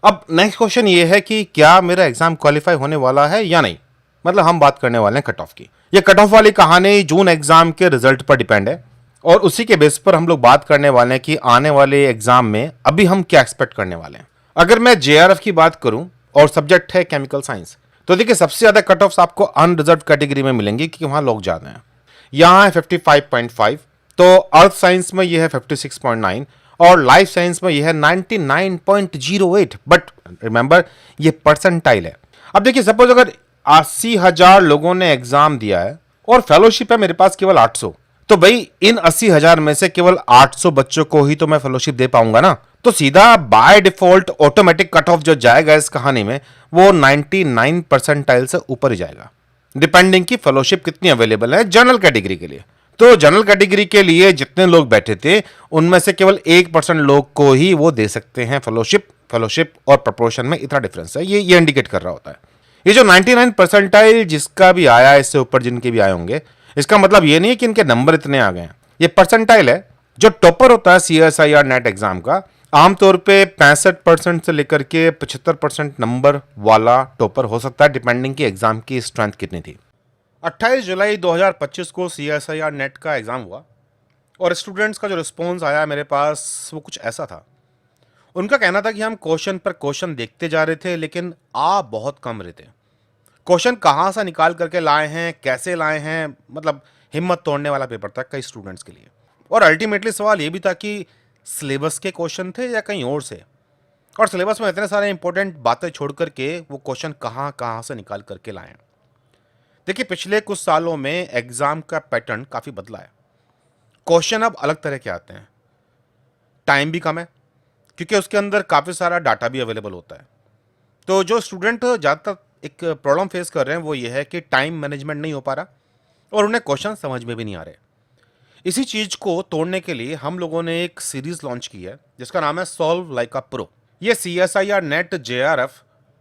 अब next question ये है कि क्या मेरा एग्जाम क्वालिफाई होने वाला है या नहीं। मतलब हम बात करने वाले हैं कट ऑफ की। ये कट ऑफ वाली कहानी जून एग्जाम के रिजल्ट पर डिपेंड है और उसी के बेस पर हम लोग बात करने वाले हैं कि आने वाले एग्जाम में अभी हम क्या एक्सपेक्ट करने वाले हैं। अगर मैं जेआरएफ की बात करूं और सब्जेक्ट है केमिकल साइंस, तो देखिए सबसे ज्यादा कट ऑफ आपको अनरिजर्व कैटेगरी में मिलेंगे क्योंकि वहां लोग ज्यादा हैं। यहाँ है 55.5, तो अर्थ साइंस में ये है 56.9 और लाइफ साइंस में ये है 99.08। बट रिमेंबर ये परसेंटाइल है। अब देखिए सपोज अगर 80,000 लोगों ने एग्जाम दिया है और फेलोशिप है मेरे पास केवल 800, तो भाई इन 80,000 में से केवल 800 बच्चों को ही तो मैं फेलोशिप दे पाऊंगा ना। तो सीधा by default automatic cut off जो जाएगा इस कहानी में वो 99 परसेंटाइल से ऊपर ही जाएगा, डिपेंडिंग की फेलोशिप कितनी अवेलेबल है जनरल कैटेगरी के लिए। तो जनरल कैटेगरी के लिए जितने लोग बैठे थे उनमें से केवल 1% लोग को ही वो दे सकते हैं फेलोशिप। फेलोशिप और प्रपोर्शन में इतना डिफरेंस है, ये इंडिकेट कर रहा होता है। ये जो 99 परसेंटाइल जिसका भी आया, इससे ऊपर जिनके भी आए होंगे, इसका मतलब ये नहीं है कि इनके नंबर इतने आ गए हैं। ये परसेंटाइल है। जो टॉपर होता है CSIR नेट एग्जाम का, आमतौर पे 65% से लेकर के 75% नंबर वाला टॉपर हो सकता है, डिपेंडिंग की एग्जाम की स्ट्रेंथ कितनी थी। 28 जुलाई 2025 को CSIR नेट का एग्जाम हुआ और स्टूडेंट्स का जो रिस्पॉन्स आया मेरे पास वो कुछ ऐसा था। उनका कहना था कि हम क्वेश्चन पर क्वेश्चन देखते जा रहे थे लेकिन आ बहुत कम रहे थे। क्वेश्चन कहाँ से निकाल करके लाए हैं, कैसे लाए हैं, मतलब हिम्मत तोड़ने वाला पेपर था कई स्टूडेंट्स के लिए। और अल्टीमेटली सवाल ये भी था कि सिलेबस के क्वेश्चन थे या कहीं और से, और सिलेबस में इतने सारे इंपॉर्टेंट बातें छोड़ करके वो क्वेश्चन कहाँ कहाँ से निकाल करके लाए हैं। देखिए पिछले कुछ सालों में एग्जाम का पैटर्न काफ़ी बदला है। क्वेश्चन अब अलग तरह के आते हैं, टाइम भी कम है क्योंकि उसके अंदर काफ़ी सारा डाटा भी अवेलेबल होता है। तो जो स्टूडेंट ज़्यादातर एक प्रॉब्लम फेस कर रहे हैं वो ये है कि टाइम मैनेजमेंट नहीं हो पा रहा और उन्हें क्वेश्चन समझ में भी नहीं आ रहे। इसी चीज़ को तोड़ने के लिए हम लोगों ने एक सीरीज लॉन्च की है जिसका नाम है सॉल्व लाइक अ प्रो। ये CSIR net JRF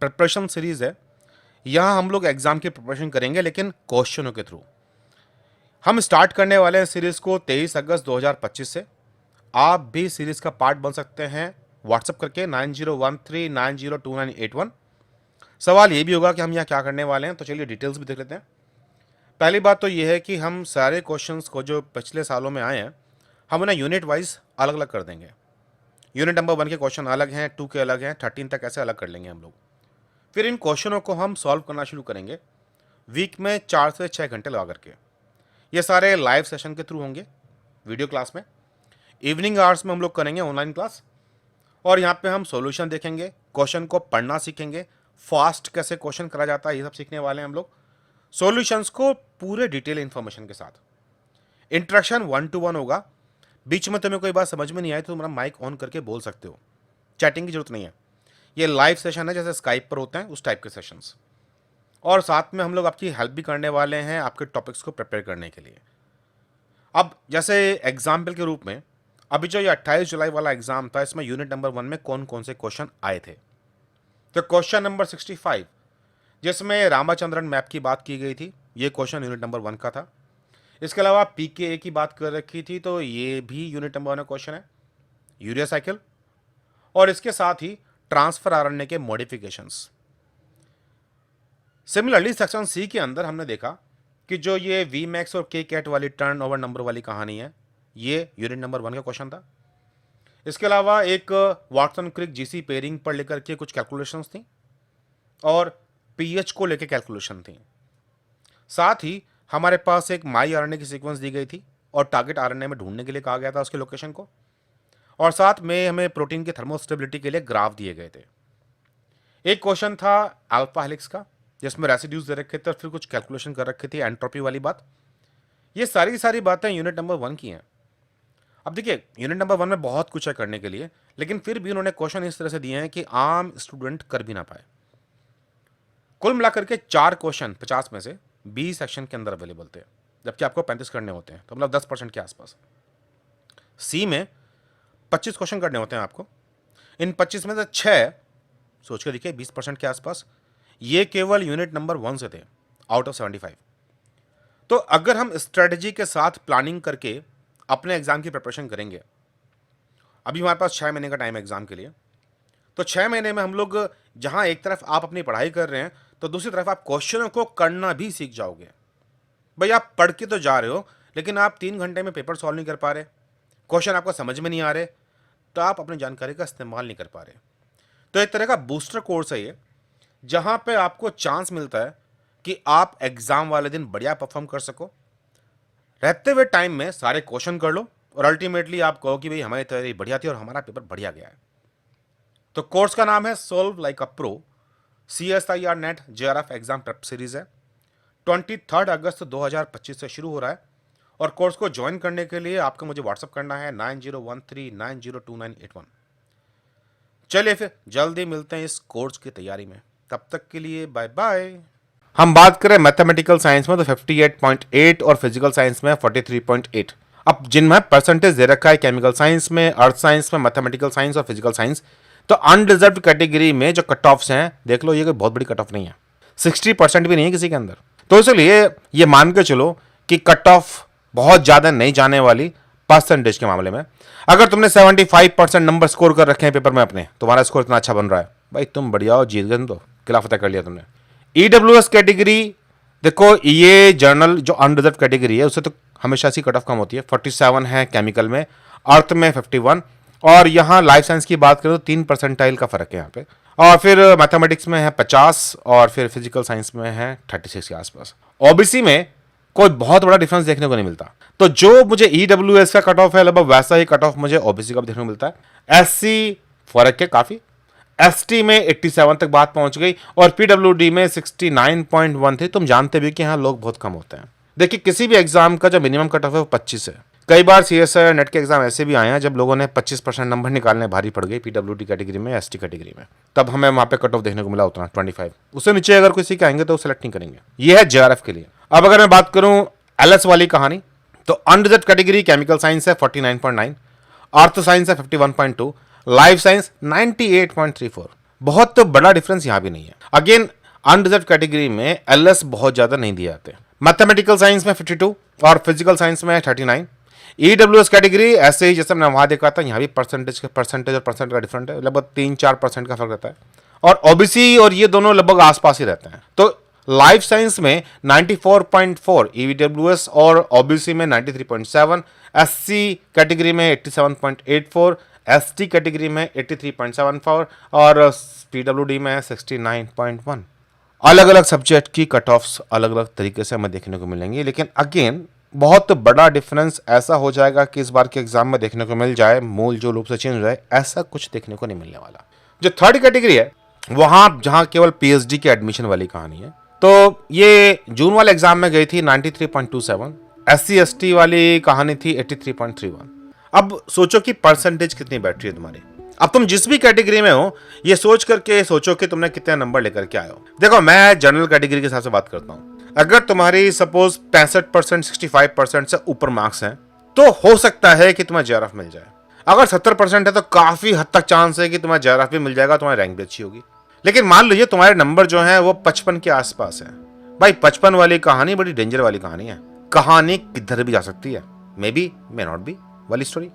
preparation series है। यहाँ हम लोग एग्जाम की प्रिपरेशन करेंगे लेकिन क्वेश्चनों के थ्रू। हम स्टार्ट करने वाले हैं सीरीज को 23 अगस्त 2025 से। आप भी सीरीज का पार्ट बन सकते हैं व्हाट्सएप करके 9013902981। सवाल ये भी होगा कि हम यहाँ क्या करने वाले हैं, तो चलिए डिटेल्स भी देख लेते हैं। पहली बात तो ये है कि हम सारे क्वेश्चंस को जो पिछले सालों में आए हैं हम उन्हें यूनिट वाइज अलग अलग कर देंगे। यूनिट नंबर 1 के क्वेश्चन अलग हैं, 2 के अलग हैं, 13 तक ऐसे अलग कर लेंगे हम लोग। फिर इन क्वेश्चनों को हम सॉल्व करना शुरू करेंगे वीक में 4 से 6 घंटे लगा करके। ये सारे लाइव सेशन के थ्रू होंगे, वीडियो क्लास में। इवनिंग आवर्स में हम लोग करेंगे ऑनलाइन क्लास और यहाँ पे हम सॉल्यूशन देखेंगे, क्वेश्चन को पढ़ना सीखेंगे, फास्ट कैसे क्वेश्चन करा जाता है ये सब सीखने वाले हैं हम लोग, सॉल्यूशंस को पूरे डिटेल इन्फॉर्मेशन के साथ। इंटरेक्शन 1 to 1 होगा। बीच में तुम्हें कोई बात समझ में नहीं आई तो तुम्हारा माइक ऑन करके बोल सकते हो, चैटिंग की जरूरत नहीं है। ये लाइव सेशन है जैसे स्काइप पर होते हैं उस टाइप के सेशंस। और साथ में हम लोग आपकी हेल्प भी करने वाले हैं आपके टॉपिक्स को प्रिपेयर करने के लिए। अब जैसे एग्जाम्पल के रूप में अभी जो ये 28 जुलाई वाला एग्जाम था इसमें यूनिट नंबर 1 में कौन कौन से क्वेश्चन आए थे। तो क्वेश्चन नंबर 65 जिसमें रामाचंद्रन मैप की बात की गई थी, ये क्वेश्चन यूनिट नंबर 1 का था। इसके अलावा PKA की बात कर रखी थी तो ये भी यूनिट नंबर 1 का क्वेश्चन है, यूरिया साइकिल। और इसके साथ ही ट्रांसफर आरएनए के मॉडिफिकेशंस। सिमिलरली सेक्शन C के अंदर हमने देखा कि जो ये Vmax और Kcat वाली टर्न ओवर नंबर वाली कहानी है ये यूनिट नंबर 1 का क्वेश्चन था। इसके अलावा एक वाटसन क्रिक GC पेयरिंग पर लेकर के कुछ कैलकुलेशंस थी और पीएच को लेकर कैलकुलेशन थी। साथ ही हमारे पास एक माई आरएनए की सीक्वेंस दी गई थी और टारगेट आरएनए में ढूंढने के लिए कहा गया था उसके लोकेशन को, और साथ में हमें प्रोटीन की थर्मोस्टेबिलिटी के लिए ग्राफ दिए गए थे। एक क्वेश्चन था अल्फा हेलिक्स का जिसमें रेसिड्यूज दे रखे थे और फिर कुछ कैलकुलेशन कर रखी थी, एंट्रोपी वाली बात। ये सारी बातें यूनिट नंबर 1 की हैं। अब देखिए यूनिट नंबर 1 में बहुत कुछ है करने के लिए, लेकिन फिर भी उन्होंने क्वेश्चन इस तरह से दिए हैं कि आम स्टूडेंट कर भी ना पाए। कुल मिलाकर के 4 क्वेश्चन 50 में से 20 सेक्शन के अंदर अवेलेबल थे, जबकि आपको 35 करने होते हैं, तो मतलब 10% के आसपास। C में 25 क्वेश्चन करने होते हैं आपको। इन 25 में से 6 सोच के देखिए 20% के आसपास, ये केवल यूनिट नंबर 1 से थे आउट ऑफ 75। तो अगर हम स्ट्रेटजी के साथ प्लानिंग करके अपने एग्जाम की प्रिपरेशन करेंगे, अभी हमारे पास 6 महीने का टाइम है एग्जाम के लिए, तो 6 महीने में हम लोग जहां एक तरफ आप अपनी पढ़ाई कर रहे हैं तो दूसरी तरफ आप क्वेश्चनों को करना भी सीख जाओगे। भाई आप पढ़ के तो जा रहे हो लेकिन आप 3 घंटे में पेपर सॉल्व नहीं कर पा रहे, क्वेश्चन आपको समझ में नहीं आ रहे, तो आप अपनी जानकारी का इस्तेमाल नहीं कर पा रहे। तो एक तरह का बूस्टर कोर्स है ये, जहां पे आपको चांस मिलता है कि आप एग्जाम वाले दिन बढ़िया परफॉर्म कर सको, रहते हुए टाइम में सारे क्वेश्चन कर लो और अल्टीमेटली आप कहो कि भाई हमारी तैयारी बढ़िया थी और हमारा पेपर बढ़िया गया है। तो कोर्स का नाम है solve like a pro, CSIR net JRF exam prep series है। 23 अगस्त 2025 से शुरू हो रहा है और कोर्स को ज्वाइन करने के लिए आपको मुझे व्हाट्सअप करना है 9013902981। चलिए फिर जल्दी मिलते हैं इस कोर्स की तैयारी में, तब तक के लिए बाय बाय। हम बात करें मैथमेटिकल साइंस में तो 58.8 और फिजिकल साइंस में 43.8। अब जिनमें परसेंटेज दे रखा है केमिकल साइंस में, अर्थ साइंस में, मैथमेटिकल साइंस और फिजिकल साइंस, तो अनरिजर्व कैटेगरी में जो कट ऑफ्स हैं देख लो, ये कोई बहुत बड़ी कट ऑफ नहीं है, 60% भी नहीं है किसी के अंदर। तो इसलिए ये मान के चलो कि कट ऑफ बहुत ज्यादा नहीं जाने वाली परसेंटेज के मामले में। अगर तुमने 75% नंबर स्कोर कर रखे हैं पेपर में अपने, तुम्हारा स्कोर इतना अच्छा बन रहा है, भाई तुम बढ़िया हो, जीत गए तुम, तो किला फतेह कर लिया तुमने। EWS कैटेगरी देखो, ये जर्नल जो अनरिजर्व कैटेगरी है उससे तो हमेशा सी कट ऑफ कम होती है, 47 है केमिकल में, अर्थ में 51, और यहाँ लाइफ साइंस की बात करें तो 3% का फर्क है यहाँ पे, और फिर मैथमेटिक्स में है 50 और फिर फिजिकल साइंस में है 36 के आसपास। ओबीसी में कोई बहुत बड़ा डिफरेंस देखने को नहीं मिलता। तो जो मुझे EWS का कट ऑफ है लगभग वैसा ही कट ऑफ मुझे ओबीसी का भी देखने को मिलता है। SC फर्क है काफी, ST में 87 तक बात पहुंच गई और PWD में 69.13। तुम जानते भी कि यहाँ लोग बहुत कम होते हैं। देखिए किसी भी एग्जाम का जो मिनिमम कट ऑफ है वो 25 है। कई बार CSIR नेट के एग्जाम ऐसे भी आए हैं जब लोगों ने 25% नंबर निकालने भारी पड़ गई PWD कैटेगरी में, ST कैटेगरी में, तब हमें वहां पे कट ऑफ देखने को मिला उतना 25। उससे नीचे अगर किसी के आएंगे तो सेलेक्ट नहीं करेंगे। ये है JRF के लिए। अब अगर मैं बात करूं LS वाली कहानी, तो अनरिजर्व कैटेगरी केमिकल साइंस है 49.9, अर्थ साइंस है 51.2, लाइफ साइंस 98.34। बहुत तो बड़ा डिफरेंस यहां भी नहीं है। अगेन अनरिजर्व कैटेगरी में LS बहुत ज्यादा नहीं दिए जाते। मैथमेटिकल साइंस में 52 और फिजिकल साइंस में 39। EWS कैटेगरी ऐसे ही जैसे मैंने वहां देखा था, यहाँ भी परसेंटेज और परसेंट का डिफरेंट है, लगभग 3-4% का फर्क रहता है। और ओबीसी और ये दोनों लगभग आसपास ही रहते हैं। तो लाइफ साइंस में 94.4 EWS और ओबीसी में 93.7, SC कैटेगरी में 87.84, ST कैटेगरी में 83.74 और PWD में 69.1। अलग अलग सब्जेक्ट की कट ऑफ्स अलग अलग तरीके से हमें देखने को मिलेंगी, लेकिन अगेन बहुत बड़ा डिफरेंस ऐसा हो जाएगा कि इस बार के एग्जाम में देखने को मिल जाए, मूल जो रूप से चेंज हो जाए, ऐसा कुछ देखने को नहीं मिलने वाला। जो थर्ड कैटेगरी है वहां जहां केवल PhD के एडमिशन वाली कहानी है, तो ये जून वाले एग्जाम में गई थी 93.27, SC ST वाली कहानी थी 83.31। अब सोचो कि परसेंटेज कितनी बैठ रही है तुम्हारी। अब तुम जिस भी कैटेगरी में हो ये सोच करके सोचो कि तुमने कितने नंबर लेकर के आए हो। देखो मैं जनरल कैटेगरी के हिसाब से बात करता हूं। अगर तुम्हारी सपोज 65% 65% से ऊपर मार्क्स हैं तो हो सकता है कि तुम्हें JRF मिल जाए। अगर 70% है तो काफी हद तक चांस है कि तुम्हें JRF भी मिल जाएगा, तुम्हारी रैंक भी अच्छी होगी। लेकिन मान लीजिए तुम्हारे नंबर जो है वो 55 के आसपास है। भाई 55 वाली कहानी बड़ी डेंजर वाली कहानी है, कहानी किधर भी जा सकती है, may be may not be वाली स्टोरी।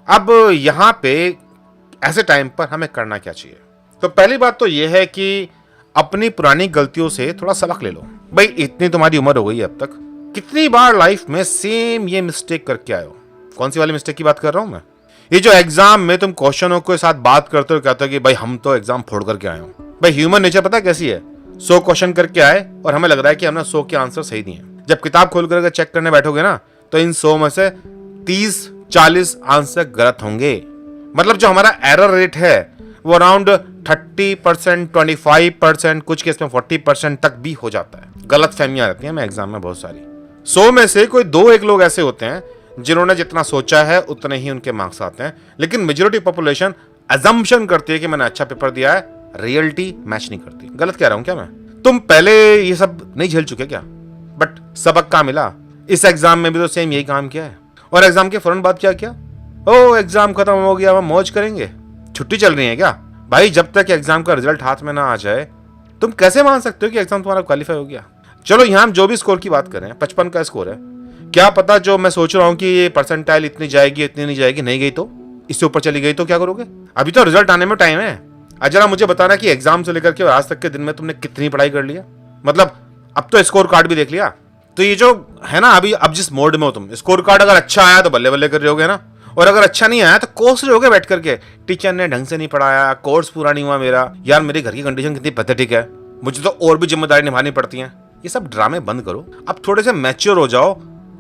अब यहाँ पे ऐसे टाइम पर हमें करना क्या चाहिए? तो पहली बात तो यह है कि अपनी पुरानी गलतियों से थोड़ा सबक ले लो। भाई इतनी तुम्हारी उम्र हो गई है, अब तक कितनी बार लाइफ में सेम ये मिस्टेक करके आए हो? कौन सी वाली मिस्टेक की बात कर रहा हूं मैं? ये जो एग्जाम में तुम क्वेश्चनों के साथ बात करते हो, कहते हो कि भाई हम तो एग्जाम फोड़ करके आए हो। भाई ह्यूमन नेचर पता है कैसी है? 100 क्वेश्चन करके आए और हमें लग रहा है कि हमने 100 के आंसर सही दिए। जब किताब खोल करके चेक करने बैठोगे ना तो इन 100 में से 30-40 आंसर गलत होंगे। मतलब जो हमारा एरर रेट है वो अराउंड 30%, 25%, कुछ केस में 40% तक भी हो जाता है। गलत फहमियां रहती हैं हमें एग्जाम में बहुत सारी। 100 में से कोई 2-1 लोग ऐसे होते हैं जिन्होंने जितना सोचा है उतने ही उनके मार्क्स आते हैं, लेकिन मेजॉरिटी पॉपुलेशन अजम्पशन करती है कि मैंने अच्छा पेपर दिया है, रियलिटी मैच नहीं करती। गलत कह रहा हूं क्या मैं? तुम पहले ये सब नहीं झेल चुके क्या? बट सबक का मिला। इस एग्जाम में भी तो सेम यही काम किया है और एग्जाम के फौरन बाद क्या किया? ओ एग्जाम खत्म हो गया, हम मौज करेंगे, छुट्टी चल रही है क्या? भाई जब तक एग्जाम का रिजल्ट हाथ में ना आ जाए तुम कैसे मान सकते हो कि एग्जाम तुम्हारा क्वालिफाई हो गया? चलो यहां हम जो भी स्कोर की बात करें, 55 का स्कोर है, क्या पता जो मैं सोच रहा हूं कि ये परसेंटाइल इतनी जाएगी, इतनी नहीं जाएगी, नहीं गई तो इससे ऊपर चली गई तो क्या करोगे? अभी तो रिजल्ट आने में टाइम है। जरा मुझे बताना कि एग्जाम से लेकर के आज तक के दिन में तुमने कितनी पढ़ाई कर लिया, मतलब अब तो स्कोर कार्ड भी देख लिया। तो ये जो है ना, अभी अब जिस मोड में हो तुम, स्कोर कार्ड अगर अच्छा आया तो बल्ले बल्ले कर रहे होगे ना, और अगर अच्छा नहीं आया तो कोस रहे होगे बैठ करके, टीचर ने ढंग से नहीं पढ़ाया, कोर्स पूरा नहीं हुआ मेरा, यार मेरे घर की कंडीशन कितनी पैथेटिक है, मुझे तो और भी जिम्मेदारी निभानी पड़ती है। ये सब ड्रामे बंद करो, अब थोड़े से मैच्योर हो जाओ,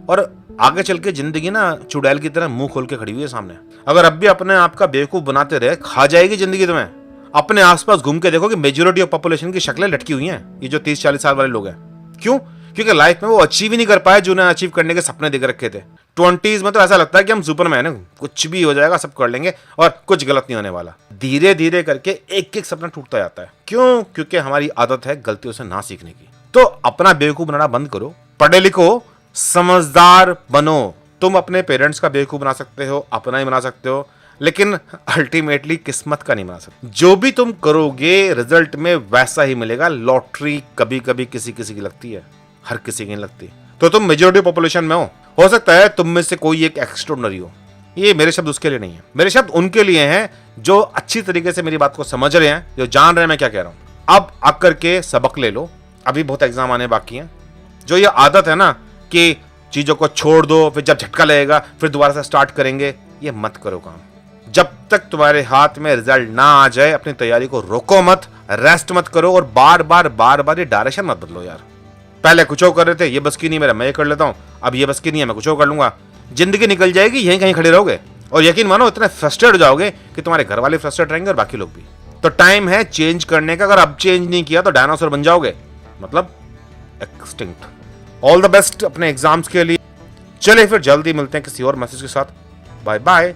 और आगे चल के जिंदगी ना चुड़ैल की तरह मुंह खोल के खड़ी हुई है सामने। अगर अब भी अपने आप का बेवकूफ बनाते रहे, खा जाएगी जिंदगी तुम्हें। अपने आसपास घूम के देखो कि मेजोरिटी ऑफ पॉपुलेशन की शक्लें लटकी हुई हैं, ये जो 30-40 साल वाले लोग हैं। क्यों? क्योंकि लाइफ में वो अचीव ही नहीं कर पाए जो उन्हें अचीव करने के सपने देख रखे थे। 20s में तो ऐसा लगता है कि हम सुपरमैन हैं, कुछ भी हो जाएगा, सब कर लेंगे और कुछ गलत नहीं होने वाला। धीरे धीरे करके एक एक सपना टूटता जाता है। क्यों? क्योंकि हमारी आदत है गलतियों से ना सीखने की। तो अपना बेवकूफ बनाना बंद करो, पढ़े लिखो, समझदार बनो। तुम अपने पेरेंट्स का बेवकूफ बना सकते हो, अपना ही बना सकते हो, लेकिन अल्टीमेटली किस्मत का नहीं बना सकते। जो भी तुम करोगे रिजल्ट में वैसा ही मिलेगा। लॉटरी कभी कभी किसी किसी की लगती है, हर किसी की नहीं लगती। तो तुम मेजॉरिटी पॉपुलेशन में हो सकता है तुम में से कोई एक एक्स्ट्राऑर्डिनरी हो। ये मेरे शब्द उसके लिए नहीं है, मेरे शब्द उनके लिए हैं जो अच्छी तरीके से मेरी बात को समझ रहे हैं, जो जान रहे हैं मैं क्या कह रहा हूं। अब आकर के सबक ले लो, अभी बहुत एग्जाम आने बाकी हैं। जो ये आदत है ना कि चीजों को छोड़ दो, फिर जब झटका लगेगा फिर दोबारा से स्टार्ट करेंगे, ये मत करो काम। जब तक तुम्हारे हाथ में रिजल्ट ना आ जाए अपनी तैयारी को रोको मत, रेस्ट मत करो, और बार बार ये डायरेक्शन मत बदलो यार। पहले कुछ और कर रहे थे, ये बस की नहीं मेरा, मैं ये कर लेता हूं, अब ये बस की नहीं है, मैं कुछ और कर लूंगा। जिंदगी निकल जाएगी, यहीं कहीं खड़े रहोगे, और यकीन मानो इतने फ्रस्ट्रेट हो जाओगे कि तुम्हारे घर वाले फ्रस्ट्रेट रहेंगे और बाकी लोग भी। तो टाइम है चेंज करने का। अगर अब चेंज नहीं किया तो डायनासोर बन जाओगे, मतलब एक्सटिंक्ट। ऑल द बेस्ट अपने एग्जाम्स के लिए। चलिए फिर जल्दी मिलते हैं किसी और मैसेज के साथ। Bye bye.